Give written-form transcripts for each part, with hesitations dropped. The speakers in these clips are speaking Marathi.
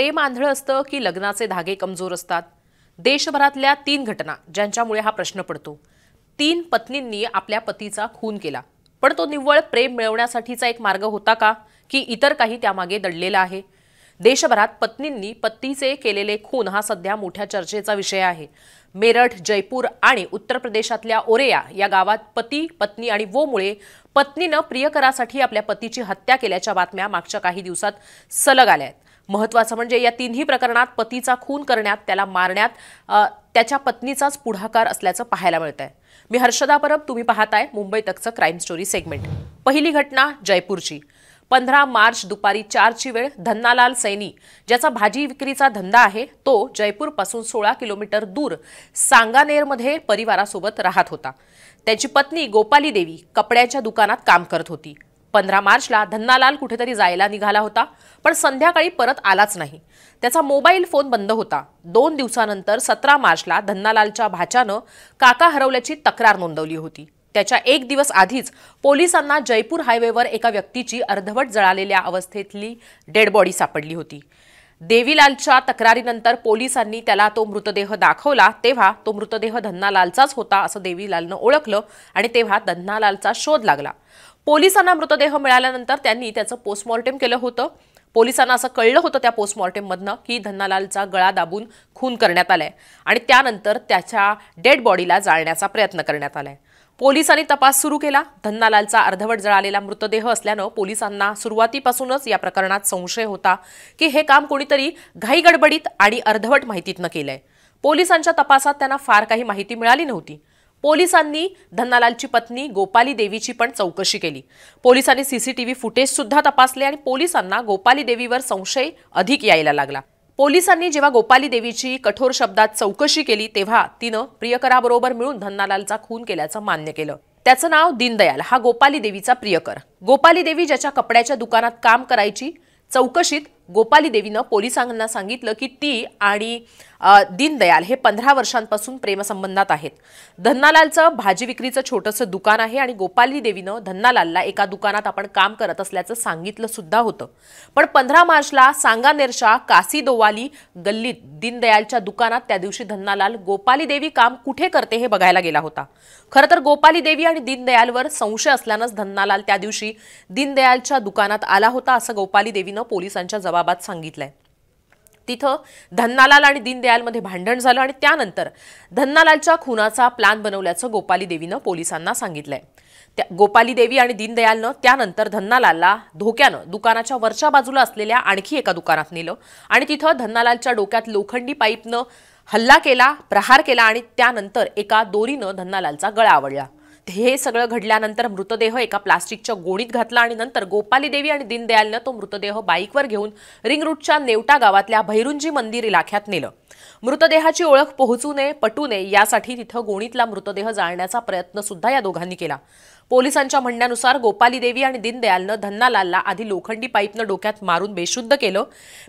प्रेम आंधळं असतं की लग्नाचे धागे कमजोर असतात? देशभरातल्या 3 घटना ज्यांच्यामुळे हा प्रश्न पडतो। 3 पत्नींनी आपल्या पतीचा खून केला, पण तो निव्वळ प्रेम मिळवण्यासाठीचा एक मार्ग होता का, की इतर काही त्यामागे दडलेला आहे? देशभरात पत्नींनी पतीचे केलेले खून हा सध्या मोठ्या चर्चेचा विषय आहे। मेरठ, जयपूर आणि उत्तर प्रदेशातल्या ओरेया या गावात पती, पत्नी आणि वोमुळे पत्नीनं प्रियकरासाठी आपल्या पतीची हत्या केल्याच्या बातम्या मागच्या काही दिवसात सलग आल्या आहेत। महत्त्वाचं म्हणजे या तिन्ही प्रकरणात पतीचा खून करण्यात, त्याला मारण्यात त्याच्या पत्नीचाच पुढाकार असल्याचं पाहायला मिळतंय। मी हर्षदा परब, तुम्ही पाहताय मुंबई तकचं क्राईम स्टोरी सेगमेंट। पहिली घटना जयपूरची। 15 मार्च दुपारी 4ची वेळ। धन्नालाल सैनी, ज्याचा भाजी विक्रीचा धंदा आहे, तो जयपूरपासून 16 किलोमीटर दूर सांगानेरमध्ये परिवारासोबत राहत होता। त्याची पत्नी गोपाली देवी कपड्याच्या दुकानात काम करत होती। 15 मार्चला धन्नालाल कुठेतरी जायला निघाला होता, पण संध्याकाळी परत आलाच नाही। त्याचा मोबाईल फोन बंद होता। 2 दिवसानंतर 17 मार्चला धन्नालालच्या भाच्यानं काका हरवल्याची तक्रार नोंदवली होती। त्याच्या 1 दिवस आधीच पोलिसांना जयपूर हायवेवर एका व्यक्तीची अर्धवट जळालेल्या अवस्थेतली डेड बॉडी सापडली होती। देवीलालच्या तक्रारीनंतर पोलिसांनी त्याला तो मृतदेह दाखवला, तेव्हा तो मृतदेह धन्नालालचाच होता असं देवीलालनं ओळखलं आणि तेव्हा धन्नालालचा शोध लागला। पोलिसांना मृतदेह मिळाल्यानंतर त्यांनी त्याचं पोस्टमॉर्टम केलं होतं। पोलिसांना असं कळलं होतं त्या पोस्टमॉर्टममधनं की धन्नालालचा गळा दाबून खून करण्यात आलाय आणि त्यानंतर त्याच्या डेड बॉडीला जाळण्याचा प्रयत्न करण्यात आलाय। पोलिसांनी तपास सुरू केला। धन्नालालचा अर्धवट जळालेला मृतदेह असल्यानं पोलिसांना सुरुवातीपासूनच या प्रकरणात संशय होता की हे काम कोणीतरी घाईगडबडीत आणि अर्धवट माहितीतनं केलंय। पोलिसांच्या तपासात त्यांना फार काही माहिती मिळाली नव्हती। पोलिसांनी धन्नालालची पत्नी गोपाली देवीची पण चौकशी केली। पोलिसांनी सीसीटीव्ही फुटेज सुद्धा तपासले आणि पोलिसांना गोपाली देवीवर संशय अधिक यायला लागला। पोलिसांनी जेव्हा गोपाली देवीची कठोर शब्दात चौकशी केली, तेव्हा तिनं प्रियकराबरोबर मिळून धन्नालालचा खून केल्याचं मान्य केलं। त्याचं नाव दीनदयाल, हा गोपाली देवीचा प्रियकर। गोपाली देवी ज्याच्या कपड्याच्या दुकानात काम करायची। चौकशीत गोपाली देवीनं पोलिसांना सांगितलं की ती आणि दीनदयाल हे 15 वर्षांपासून प्रेमसंबंधात आहेत। धन्नालालचं भाजी विक्रीचं छोटंसं दुकान आहे आणि गोपाली देवीनं धन्नालालला एका दुकानात आपण काम करत असल्याचं सांगितलं सुद्धा होतं। पण 15 मार्चला सांगानेरच्या कासीदोवाली गल्लीत दीनदयालच्या दुकानात त्या दिवशी धन्नालाल गोपाली देवी काम कुठे करते हे बघायला गेला होता। खरं तर गोपाली देवी आणि दीनदयालवर संशय असल्यानंच धन्नालाल त्या दिवशी दीनदयालच्या दुकानात आला होता असं गोपाली देवीनं पोलिसांच्या जबाबात सांगितलंय। तिथं धन्नालाल आणि दीनदयालमध्ये भांडण झालं आणि त्यानंतर धन्नालालच्या खुनाचा प्लॅन बनवल्याचं गोपाली देवीनं पोलिसांना सांगितलंय। गोपाली देवी आणि दीनदयालनं त्यानंतर धन्नालालला धोक्यानं दुकानाच्या वरच्या बाजूला असलेल्या आणखी एका दुकानात नेलं आणि तिथं धन्नालालच्या डोक्यात लोखंडी पाईपनं हल्ला केला, प्रहार केला आणि त्यानंतर एका दोरीनं धन्नालालचा गळा आवळला। हे सगळं घडल्यानंतर मृतदेह एका प्लास्टिकच्या गोणीत घातला आणि नंतर गोपाली देवी आणि दीनदयालनं तो मृतदेह बाईकवर घेऊन रिंग रोडच्या नेवटा गावातल्या भैरुंजी मंदिर इलाख्यात नेलं। मृतदेहाची ओळख पटू नये यासाठी तिथं गोणीतला मृतदेह जाळण्याचा प्रयत्न सुद्धा या दोघांनी केला। पोलिसांच्या म्हणण्यानुसार गोपाली देवी आणि दीनदयालनं धन्नालालला आधी लोखंडी पाईपनं डोक्यात मारून बेशुद्ध केलं।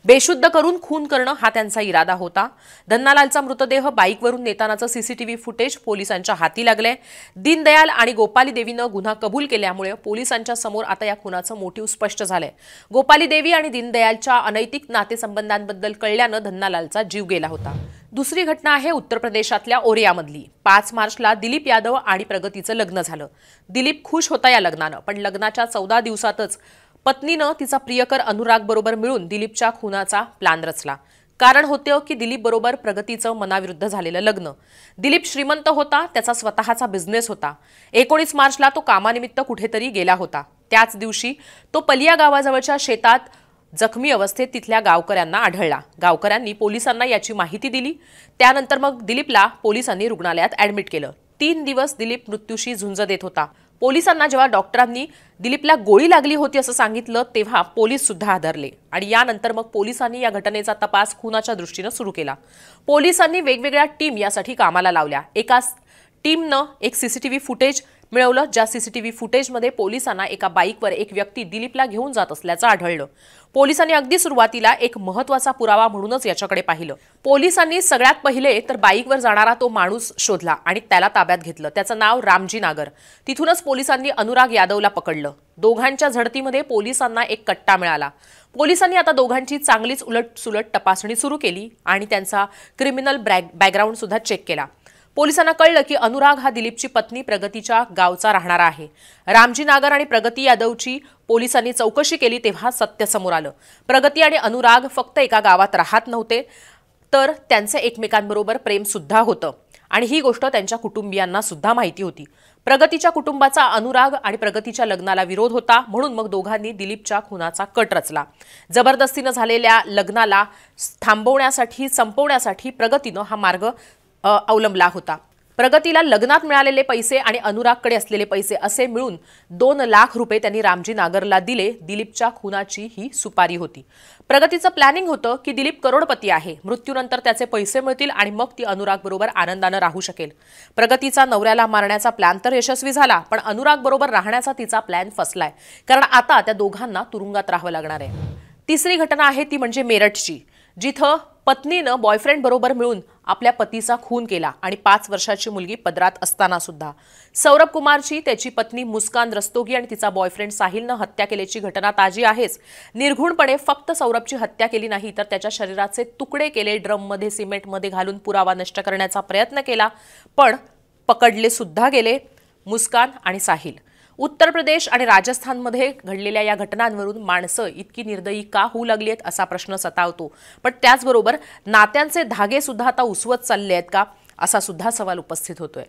बेशुद्ध करून खून करणं हा त्यांचा इरादा होता। धन्नालालचा मृतदेह बाईकवरून नेतानाचं सीसीटीव्ही फुटेज पोलिसांच्या हाती लागलंय। दीनदयाल आणि गोपाली देवीनं गुन्हा कबूल केल्यामुळे पोलिसांच्या समोर आता या खुनाचं मोटिव्ह स्पष्ट झालंय। गोपाली देवी आणि दीनदयालच्या अनैतिक नातेसंबंधांबद्दल कळल्यानं धन्नालालचा जीव गेला होता। दुसरी घटना आहे उत्तर प्रदेशातल्या ओरियामधली। 5 मार्चला दिलीप यादव आणि प्रगतीचं लग्न झालं। दिलीप खुश होता या लग्नानं, पण लग्नाच्या 14 दिवसातच पत्नीनं तिचा प्रियकर अनुराग बरोबर मिळून दिलीपच्या खुनाचा प्लॅन रचला। कारण होतं की दिलीप बरोबर प्रगतीचं मनाविरुद्ध झालेलं लग्न। दिलीप श्रीमंत होता, त्याचा स्वतःचा बिझनेस होता। 19 मार्चला तो कामानिमित्त कुठेतरी गेला होता। त्याच दिवशी तो पलिया गावाजवळच्या शेतात जखमी अवस्थेत तिथल्या गावकऱ्यांना आढळला। गावकऱ्यांनी पोलिसांना याची माहिती दिली। त्यानंतर मग दिलीपला पोलिसांनी रुग्णालयात ॲडमिट केलं। 3 दिवस दिलीप मृत्यूशी झुंज देत होता। पोलिसांना जेव्हा डॉक्टरांनी दिलीपला गोळी लागली होती असं सांगितलं, तेव्हा पोलीस सुद्धा हादरले आणि यानंतर मग पोलिसांनी या घटनेचा तपास खुनाच्या दृष्टीनं सुरू केला। पोलिसांनी वेगवेगळ्या टीम यासाठी कामाला लावल्या। एका टीमनं एक सीसीटीव्ही फुटेज मिळवलं, ज्या सीसीटीव्ही फुटेजमध्ये पोलिसांना एका बाईकवर एक व्यक्ती दिलीपला घेऊन जात असल्याचं आढळलं। पोलिसांनी अगदी सुरुवातीला एक महत्त्वाचा पुरावा म्हणूनच याच्याकडे पाहिलं। पोलिसांनी सगळ्यात पहिले तर बाईकवर जाणारा तो माणूस शोधला आणि त्याला ताब्यात घेतलं। त्याचं नाव रामजी नागर। तिथूनच पोलिसांनी अनुराग यादवला पकडलं। दोघांच्या झडतीमध्ये पोलिसांना एक कट्टा मिळाला। पोलिसांनी आता दोघांची चांगलीच उलटसुलट तपासणी सुरू केली आणि त्यांचा क्रिमिनल बॅकग्राऊंड सुद्धा चेक केला। पोलिसांना कळलं की अनुराग हा दिलीपची पत्नी प्रगतीच्या गावचा राहणारा आहे। रामजी नागर आणि प्रगती यादवची पोलिसांनी चौकशी केली तेव्हा सत्य समोर आलं। प्रगती आणि अनुराग फक्त एका गावात राहत नव्हते, तर त्यांचे एकमेकांबरोबर प्रेम सुद्धा होतं आणि ही गोष्ट त्यांच्या कुटुंबियांना सुद्धा माहिती होती। प्रगतीच्या कुटुंबाचा अनुराग आणि प्रगतीच्या लग्नाला विरोध होता, म्हणून मग दोघांनी दिलीपच्या खुनाचा कट रचला। जबरदस्तीनं झालेल्या लग्नाला थांबवण्यासाठी संपवण्यासाठी प्रगतीनं हा मार्ग अवलंबला होता। प्रगतीला लग्नात मिळालेले पैसे आणि अनुरागकडे असलेले पैसे असे मिळून 2 लाख रुपये त्यांनी रामजी नागरला दिले। दिलीपच्या खुनाची ही सुपारी होती। प्रगतीचं प्लॅनिंग होतं की दिलीप करोडपती आहे, मृत्यूनंतर त्याचे पैसे मिळतील आणि मग ती अनुराग बरोबर आनंदानं राहू शकेल। प्रगतीचा नवऱ्याला मारण्याचा प्लॅन तर यशस्वी झाला, पण अनुराग बरोबर राहण्याचा तिचा प्लॅन फसलाय, कारण आता त्या दोघांना तुरुंगात राहावं लागणार आहे। तिसरी घटना आहे ती म्हणजे मेरठची, जिथं पत्नीनं बॉयफ्रेंड बरोबर मिळून आपल्या पतीचा खून केला आणि 5 वर्षाची मुलगी पदरात असताना सुद्धा। सौरभ कुमारची त्याची पत्नी मुस्कान रस्तोगी आणि तिचा बॉयफ्रेंड साहिलनं हत्या केल्याची घटना ताजी आहेच। निर्घुणपणे फक्त सौरभची हत्या केली नाही, तर त्याच्या शरीराचे तुकडे केले, ड्रममध्ये सिमेंटमध्ये घालून पुरावा नष्ट करण्याचा प्रयत्न केला, पण पकडले सुद्धा गेले मुस्कान आणि साहिल। उत्तर प्रदेश आणि राजस्थानमध्ये घडलेल्या या घटनांवरून माणसं इतकी निर्दयी का होऊ लागली आहेत असा प्रश्न सतावतो, पण त्याचबरोबर नात्यांचे धागे सुद्धा आता उसवत चालले आहेत का असा सुद्धा सवाल उपस्थित होतोय।